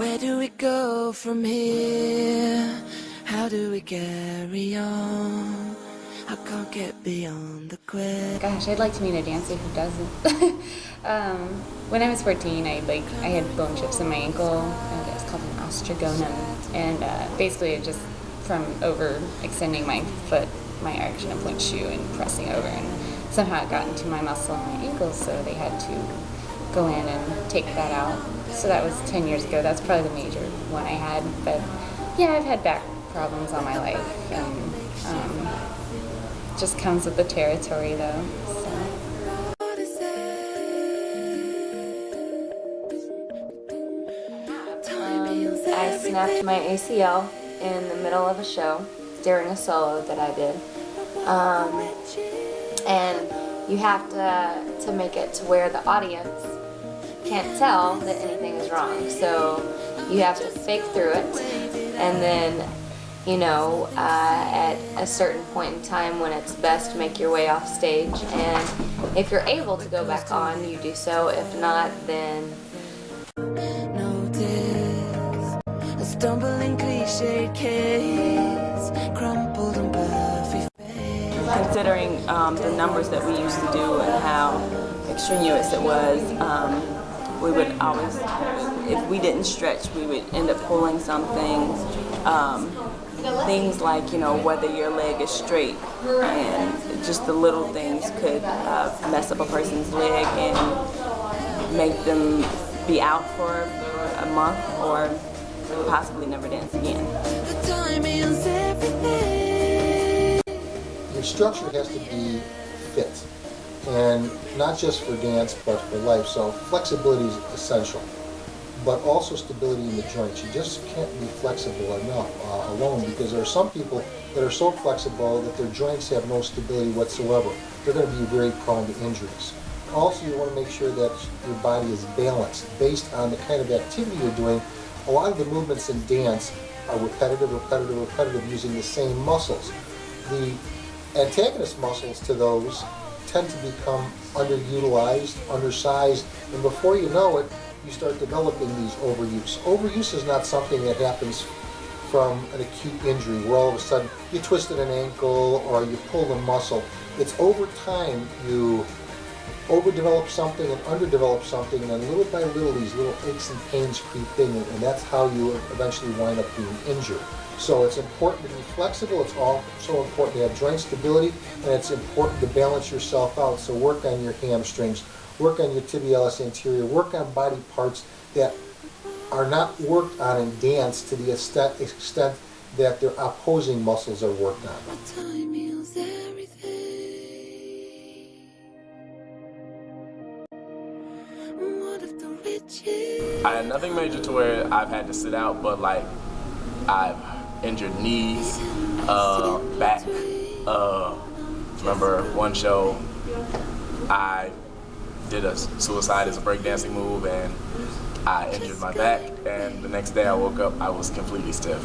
Where do we go from here? How do we carry on? I can't get beyond the question. Gosh, I'd like to meet a dancer who doesn't. When I was 14, I had bone chips in my ankle, and it was called an osteogonum, and basically it just from overextending my foot, my arch in a point shoe and pressing over, and somehow it got into my muscle in my ankle, so they had to go in and take that out. So that was 10 years ago. That's probably the major one I had. But yeah, I've had back problems all my life, and just comes with the territory, though. So. I snapped my ACL in the middle of a show during a solo that I did, and you have to make it to where the audience can't tell that anything is wrong. So you have to fake through it, and then, you know, at a certain point in time when it's best, make your way off stage. And if you're able to go back on, you do so. If not, then A stumbling cliche case, crumpled and perfect face. Considering the numbers that we used to do and how extraneous it was, we would always, if we didn't stretch, we would end up pulling something. Things like, you know, whether your leg is straight, and just the little things could mess up a person's leg and make them be out for a month or possibly never dance again. The time is everything. Your structure has to be fit, and not just for dance but for life. So flexibility is essential, but also stability in the joints. You just can't be flexible enough alone, because there are some people that are so flexible that their joints have no stability whatsoever. They're going to be very prone to injuries. Also, you want to make sure that your body is balanced based on the kind of activity you're doing. A lot of the movements in dance are repetitive, using the same muscles. The antagonist muscles to those tend to become underutilized, undersized, and before you know it, you start developing these overuse. Overuse is not something that happens from an acute injury where all of a sudden you twisted an ankle or you pulled a muscle. It's over time you overdevelop something and underdevelop something, and then little by little these little aches and pains creep in, and that's how you eventually wind up being injured. So it's important to be flexible. It's also important to have joint stability, and it's important to balance yourself out. So work on your hamstrings, work on your tibialis anterior, work on body parts that are not worked on in dance to the extent that their opposing muscles are worked on. Time heals everything. What if the riches? I had nothing major to where I've had to sit out, but like I've injured knees, back. Remember one show I did a suicide as a breakdancing move, and I injured my back, and the next day I woke up, I was completely stiff.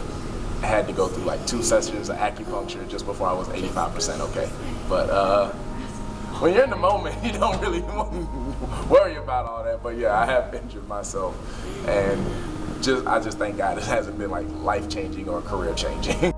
I had to go through like 2 sessions of acupuncture just before I was 85% okay. But when you're in the moment, you don't really worry about all that. But yeah, I have injured myself, and I just thank God it hasn't been like life-changing or career-changing.